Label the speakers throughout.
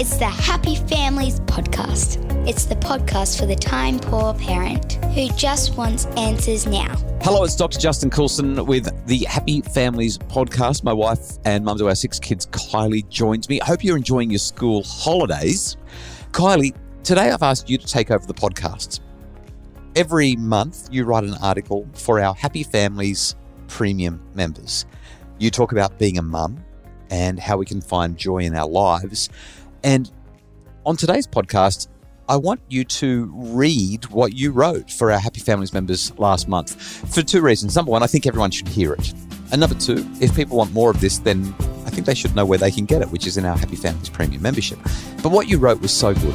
Speaker 1: It's the Happy Families podcast. It's the podcast for the time-poor parent who just wants answers now.
Speaker 2: Hello, it's Dr. Justin Coulson with the Happy Families podcast. My wife and mum to our 6 kids, Kylie, joins me. I hope you're enjoying your school holidays. Kylie, today I've asked you to take over the podcast. Every month you write an article for our Happy Families premium members. You talk about being a mum and how we can find joy in our lives. And on today's podcast, I want you to read what you wrote for our Happy Families members last month for 2 reasons. Number one, I think everyone should hear it. And number 2, if people want more of this, then I think they should know where they can get it, which is in our Happy Families premium membership. But what you wrote was so good.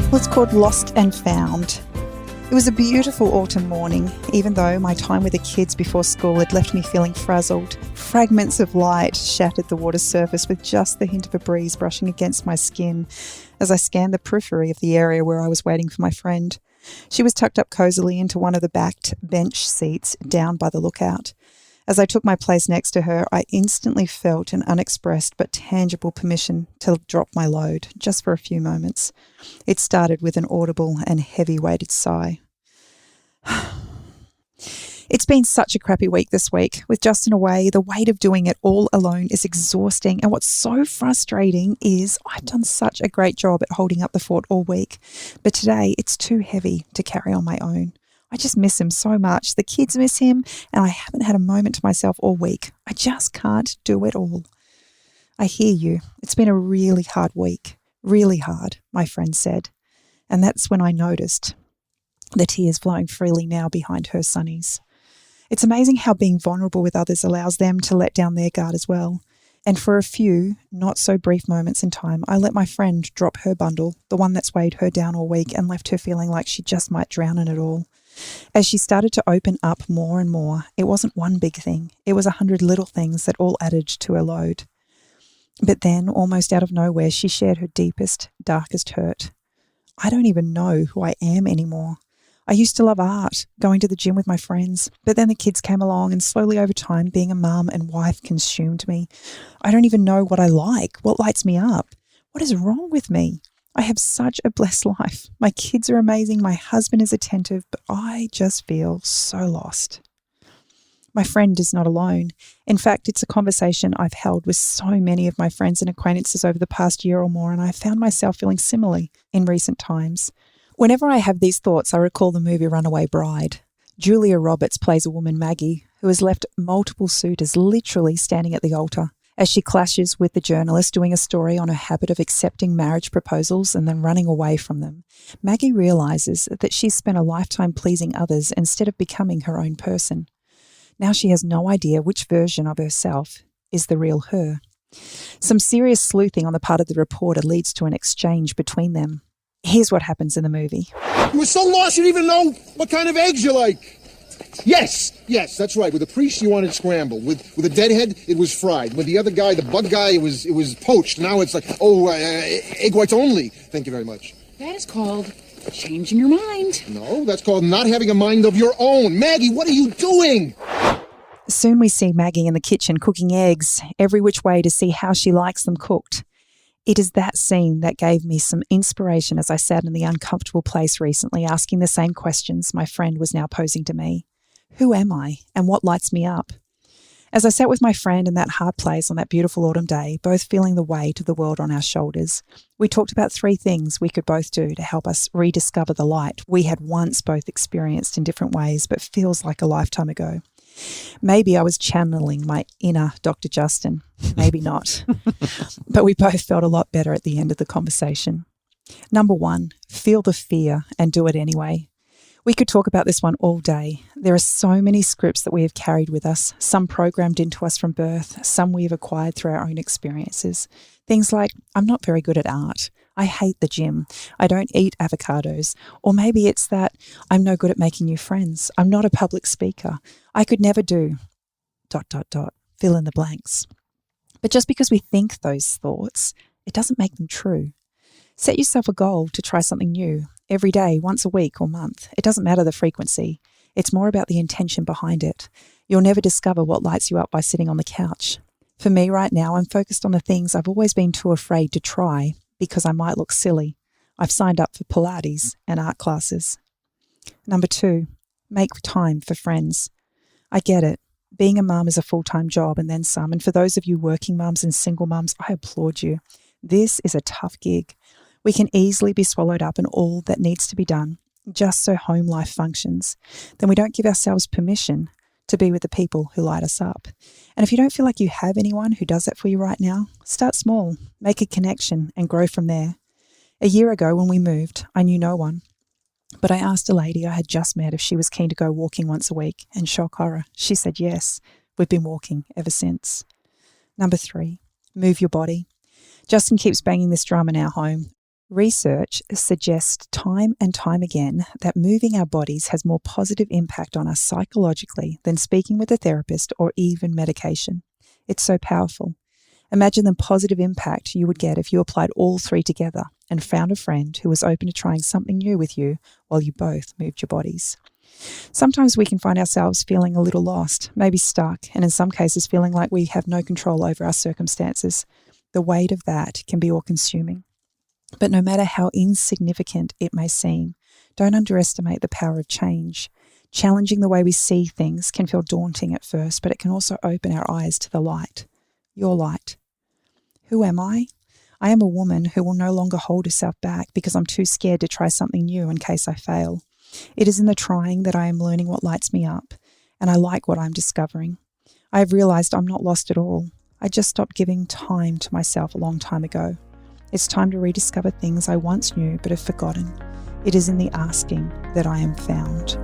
Speaker 3: Well, it's called Lost and Found. It was a beautiful autumn morning, even though my time with the kids before school had left me feeling frazzled. Fragments of light shattered the water's surface with just the hint of a breeze brushing against my skin as I scanned the periphery of the area where I was waiting for my friend. She was tucked up cosily into one of the backed bench seats down by the lookout. As I took my place next to her, I instantly felt an unexpressed but tangible permission to drop my load, just for a few moments. It started with an audible and heavy-weighted sigh. It's been such a crappy week this week. With Justin away, the weight of doing it all alone is exhausting. And what's so frustrating is I've done such a great job at holding up the fort all week. But today, it's too heavy to carry on my own. I just miss him so much. The kids miss him, and I haven't had a moment to myself all week. I just can't do it all. I hear you. It's been a really hard week. Really hard, my friend said. And that's when I noticed the tears flowing freely now behind her sunnies. It's amazing how being vulnerable with others allows them to let down their guard as well. And for a few, not so brief moments in time, I let my friend drop her bundle, the one that's weighed her down all week and left her feeling like she just might drown in it all. As she started to open up more and more, it wasn't one big thing. It was 100 little things that all added to her load. But then, almost out of nowhere, she shared her deepest, darkest hurt. I don't even know who I am anymore. I used to love art, going to the gym with my friends, but then the kids came along and slowly over time, being a mum and wife consumed me. I don't even know what I like, what lights me up. What is wrong with me? I have such a blessed life. My kids are amazing, my husband is attentive, but I just feel so lost. My friend is not alone. In fact, it's a conversation I've held with so many of my friends and acquaintances over the past year or more, and I found myself feeling similarly in recent times. Whenever I have these thoughts, I recall the movie Runaway Bride. Julia Roberts plays a woman, Maggie, who has left multiple suitors literally standing at the altar. As she clashes with the journalist doing a story on her habit of accepting marriage proposals and then running away from them, Maggie realises that she's spent a lifetime pleasing others instead of becoming her own person. Now she has no idea which version of herself is the real her. Some serious sleuthing on the part of the reporter leads to an exchange between them. Here's what happens in the movie.
Speaker 4: You were so lost you didn't even know what kind of eggs you like. Yes, that's right. With the priest, you wanted scrambled. With the deadhead, it was fried. With the other guy, the bug guy, it was poached. Now it's like, egg whites only. Thank you very much.
Speaker 5: That is called changing your mind.
Speaker 4: No, that's called not having a mind of your own. Maggie, what are you doing?
Speaker 3: Soon we see Maggie in the kitchen cooking eggs, every which way to see how she likes them cooked. It is that scene that gave me some inspiration as I sat in the uncomfortable place recently asking the same questions my friend was now posing to me. Who am I and what lights me up? As I sat with my friend in that hard place on that beautiful autumn day, both feeling the weight of the world on our shoulders, we talked about 3 things we could both do to help us rediscover the light we had once both experienced in different ways but feels like a lifetime ago. Maybe I was channeling my inner Dr. Justin, maybe not. But we both felt a lot better at the end of the conversation. Number 1, feel the fear and do it anyway. We could talk about this one all day. There are so many scripts that we have carried with us, some programmed into us from birth, some we have acquired through our own experiences. Things like, I'm not very good at art. I hate the gym. I don't eat avocados. Or maybe it's that I'm no good at making new friends. I'm not a public speaker. I could never do ... Fill in the blanks. But just because we think those thoughts, it doesn't make them true. Set yourself a goal to try something new every day, once a week or month. It doesn't matter the frequency. It's more about the intention behind it. You'll never discover what lights you up by sitting on the couch. For me right now, I'm focused on the things I've always been too afraid to try because I might look silly. I've signed up for Pilates and art classes. Number 2, make time for friends. I get it. Being a mum is a full-time job and then some. And for those of you working mums and single mums, I applaud you. This is a tough gig. We can easily be swallowed up in all that needs to be done, just so home life functions. Then we don't give ourselves permission to be with the people who light us up. And if you don't feel like you have anyone who does that for you right now, start small, make a connection and grow from there. A year ago when we moved, I knew no one. But I asked a lady I had just met if she was keen to go walking once a week, and shock horror, she said yes. We've been walking ever since. Number 3, move your body. Justin keeps banging this drum in our home. Research suggests time and time again that moving our bodies has more positive impact on us psychologically than speaking with a therapist or even medication. It's so powerful. Imagine the positive impact you would get if you applied all 3 together and found a friend who was open to trying something new with you while you both moved your bodies. Sometimes we can find ourselves feeling a little lost, maybe stuck, and in some cases feeling like we have no control over our circumstances. The weight of that can be all-consuming. But no matter how insignificant it may seem, don't underestimate the power of change. Challenging the way we see things can feel daunting at first, but it can also open our eyes to the light. Your light. Who am I? I am a woman who will no longer hold herself back because I'm too scared to try something new in case I fail. It is in the trying that I am learning what lights me up, and I like what I'm discovering. I have realized I'm not lost at all. I just stopped giving time to myself a long time ago. It's time to rediscover things I once knew but have forgotten. It is in the asking that I am found.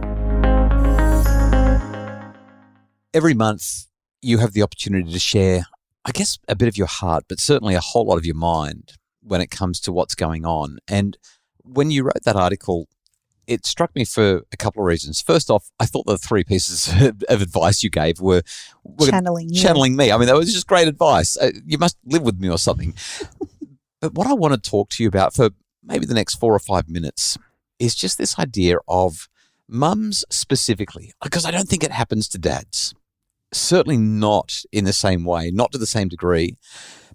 Speaker 2: Every month, you have the opportunity to share, I guess, a bit of your heart, but certainly a whole lot of your mind when it comes to what's going on. And when you wrote that article, it struck me for a couple of reasons. First off, I thought the 3 pieces of advice you gave were channeling me. I mean, that was just great advice. You must live with me or something. But what I want to talk to you about for maybe the next 4 or 5 minutes is just this idea of mums specifically, because I don't think it happens to dads. Certainly not in the same way, not to the same degree,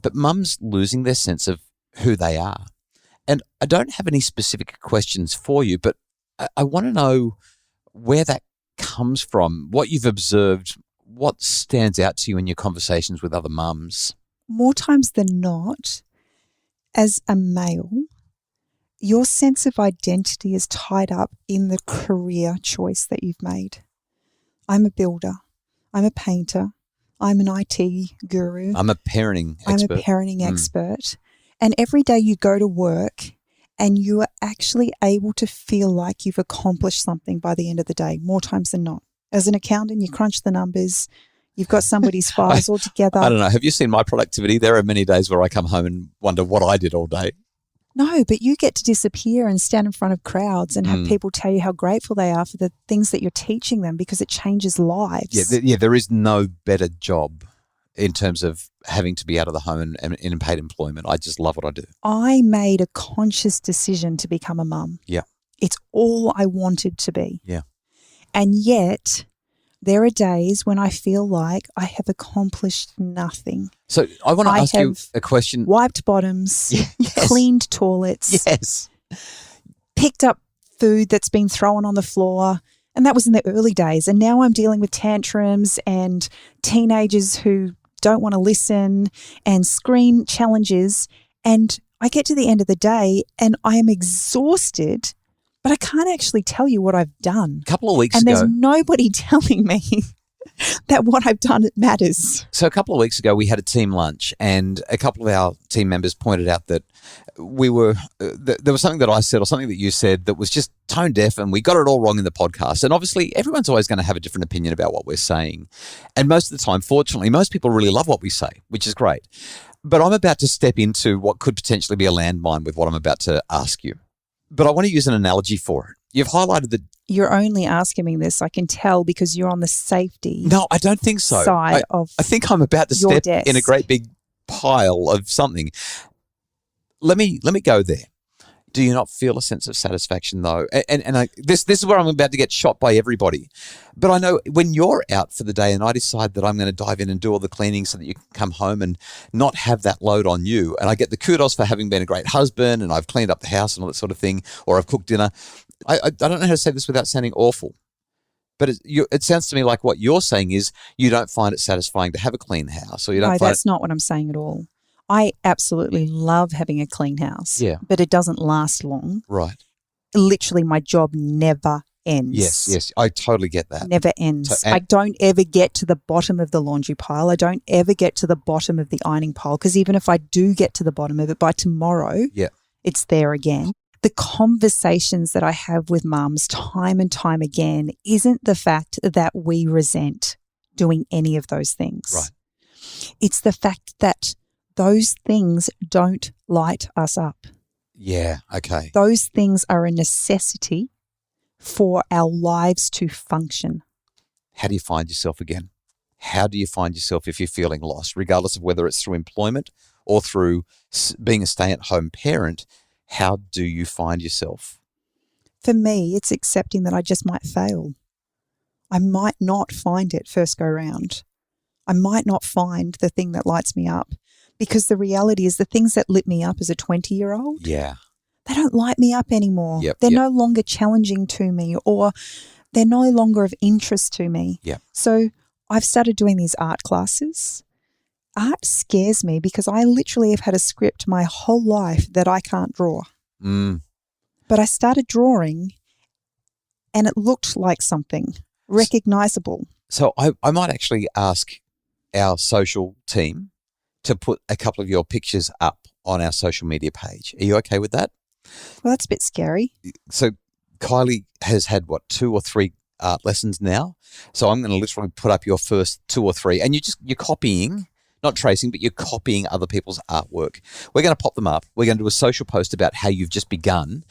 Speaker 2: but mums losing their sense of who they are. And I don't have any specific questions for you, but I want to know where that comes from, what you've observed, what stands out to you in your conversations with other mums.
Speaker 3: More times than not, as a male, your sense of identity is tied up in the career choice that you've made. I'm a builder. I'm a painter. I'm an IT guru.
Speaker 2: I'm a parenting expert.
Speaker 3: And every day you go to work and you are actually able to feel like you've accomplished something by the end of the day, more times than not. As an accountant, you crunch the numbers. You've got somebody's files all together.
Speaker 2: I don't know. Have you seen my productivity? There are many days where I come home and wonder what I did all day.
Speaker 3: No, but you get to disappear and stand in front of crowds and have people tell you how grateful they are for the things that you're teaching them because it changes lives.
Speaker 2: Yeah, there is no better job in terms of having to be out of the home and in paid employment. I just love what I do.
Speaker 3: I made a conscious decision to become a mum.
Speaker 2: Yeah.
Speaker 3: It's all I wanted to be.
Speaker 2: Yeah.
Speaker 3: And yet there are days when I feel like I have accomplished nothing.
Speaker 2: So I want to ask you a question.
Speaker 3: Wiped bottoms,
Speaker 2: yes.
Speaker 3: Cleaned toilets,
Speaker 2: yes,
Speaker 3: picked up food that's been thrown on the floor. And that was in the early days. And now I'm dealing with tantrums and teenagers who don't want to listen and screen challenges. And I get to the end of the day and I am exhausted, but I can't actually tell you what I've done.
Speaker 2: A couple of weeks ago.
Speaker 3: And there's nobody telling me that what I've done matters.
Speaker 2: So a couple of weeks ago, we had a team lunch and a couple of our team members pointed out that there was something that I said or something that you said that was just tone deaf and we got it all wrong in the podcast. And obviously, everyone's always going to have a different opinion about what we're saying. And most of the time, fortunately, most people really love what we say, which is great. But I'm about to step into what could potentially be a landmine with what I'm about to ask you. But I want to use an analogy for it. You've highlighted that.
Speaker 3: You're only asking me this, I can tell, because you're on the safety.
Speaker 2: No, I don't think so.
Speaker 3: Side of
Speaker 2: I think I'm about to step in a great big pile of something. Let me go there. Do you not feel a sense of satisfaction though? This is where I'm about to get shot by everybody. But I know when you're out for the day and I decide that I'm going to dive in and do all the cleaning so that you can come home and not have that load on you, and I get the kudos for having been a great husband and I've cleaned up the house and all that sort of thing, or I've cooked dinner. I don't know how to say this without sounding awful. But it sounds to me like what you're saying is you don't find it satisfying to have a clean house, or you don't.
Speaker 3: No, that's not what I'm saying at all. I absolutely love having a clean house.
Speaker 2: Yeah.
Speaker 3: But it doesn't last long.
Speaker 2: Right.
Speaker 3: Literally, my job never ends.
Speaker 2: Yes, I totally get that.
Speaker 3: Never ends. I don't ever get to the bottom of the laundry pile. I don't ever get to the bottom of the ironing pile, because even if I do get to the bottom of it, by tomorrow, it's there again. The conversations that I have with mums time and time again isn't the fact that we resent doing any of those things.
Speaker 2: Right.
Speaker 3: It's the fact that those things don't light us up.
Speaker 2: Yeah, okay.
Speaker 3: Those things are a necessity for our lives to function.
Speaker 2: How do you find yourself again? How do you find yourself if you're feeling lost, regardless of whether it's through employment or through being a stay-at-home parent? How do you find yourself?
Speaker 3: For me, it's accepting that I just might fail. I might not find it first go round. I might not find the thing that lights me up, because the reality is the things that lit me up as a 20-year-old, they don't light me up anymore. They're no longer challenging to me, or they're no longer of interest to me. So I've started doing these art classes. Art scares me because I literally have had a script my whole life that I can't draw. But I started drawing and it looked like something recognizable.
Speaker 2: So I might actually ask our social team to put a couple of your pictures up on our social media page. Are you okay with that?
Speaker 3: Well, that's a bit scary.
Speaker 2: So Kylie has had, 2 or 3 art lessons now. So I'm going to literally put up your first 2 or 3, and you're copying, not tracing, but you're copying other people's artwork. We're going to pop them up. We're going to do a social post about how you've just begun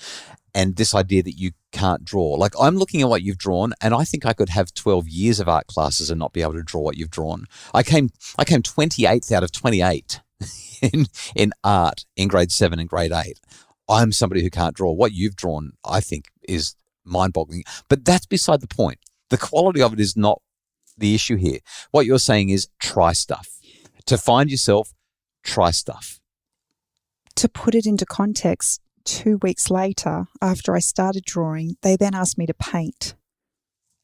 Speaker 2: and this idea that you can't draw. Like, I'm looking at what you've drawn, and I think I could have 12 years of art classes and not be able to draw what you've drawn. I came 28th out of 28 in art in grade 7 and grade 8. I'm somebody who can't draw. What you've drawn, I think, is mind-boggling. But that's beside the point. The quality of it is not the issue here. What you're saying is try stuff. To find yourself, try stuff.
Speaker 3: To put it into context, 2 weeks later, after I started drawing, they then asked me to paint.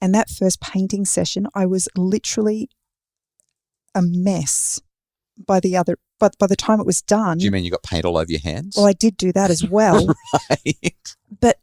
Speaker 3: And that first painting session, I was literally a mess by the time it was done.
Speaker 2: Do you mean you got paint all over your hands?
Speaker 3: Well, I did do that as well.
Speaker 2: Right.
Speaker 3: But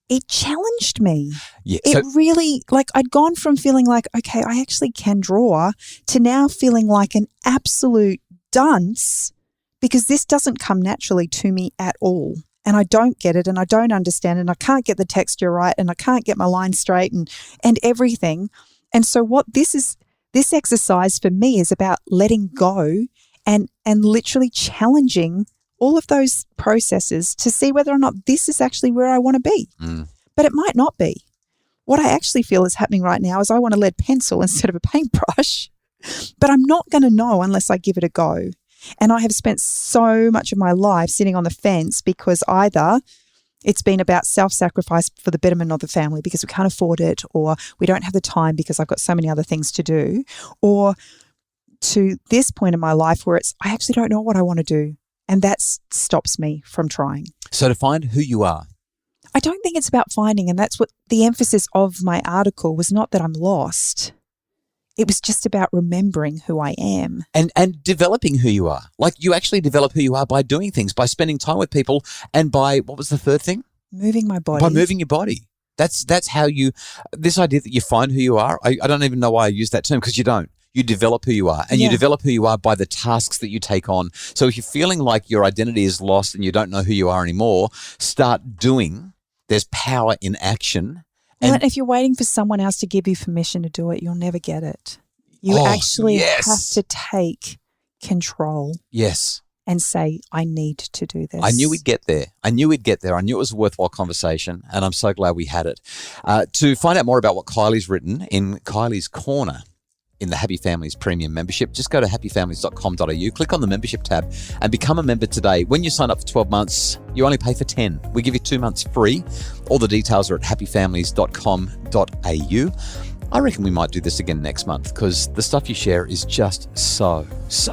Speaker 3: it challenged me.
Speaker 2: Yeah,
Speaker 3: it really, I'd gone from feeling like, okay, I actually can draw, to now feeling like an absolute dunce, because this doesn't come naturally to me at all. And I don't get it, and I don't understand it, and I can't get the texture right, and I can't get my lines straight and everything. And so this exercise for me is about letting go and literally challenging all of those processes to see whether or not this is actually where I want to be. But it might not be. What I actually feel is happening right now is I want a lead pencil instead of a paintbrush, but I'm not going to know unless I give it a go. And I have spent so much of my life sitting on the fence, because either it's been about self-sacrifice for the betterment of the family because we can't afford it, or we don't have the time because I've got so many other things to do, or to this point in my life where I actually don't know what I want to do. And that stops me from trying.
Speaker 2: So to find who you are.
Speaker 3: I don't think it's about finding, and that's what the emphasis of my article was, not that I'm lost. It was just about remembering who I am.
Speaker 2: And developing who you are. Like, you actually develop who you are by doing things, by spending time with people, and by, what was the third thing?
Speaker 3: Moving my body.
Speaker 2: By moving your body. That's how this idea that you find who you are, I don't even know why I use that term, because you don't. You develop who you are, and you develop who you are by the tasks that you take on. So if you're feeling like your identity is lost and you don't know who you are anymore, start doing. There's power in action.
Speaker 3: And if you're waiting for someone else to give you permission to do it, you'll never get it. You actually have to take control.
Speaker 2: Yes.
Speaker 3: And say, I need to do this.
Speaker 2: I knew we'd get there. I knew it was a worthwhile conversation, and I'm so glad we had it. To find out more about what Kylie's written in Kylie's Corner, in the Happy Families Premium membership, just go to happyfamilies.com.au, click on the membership tab and become a member today. When you sign up for 12 months, you only pay for 10. We give you 2 months free. All the details are at happyfamilies.com.au. I reckon we might do this again next month because the stuff you share is just so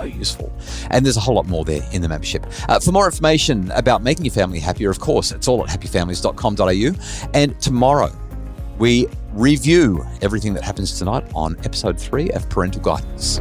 Speaker 2: useful. And there's a whole lot more there in the membership. For more information about making your family happier, of course, it's all at happyfamilies.com.au. And tomorrow, we review everything that happens tonight on episode 3 of Parental Guidance.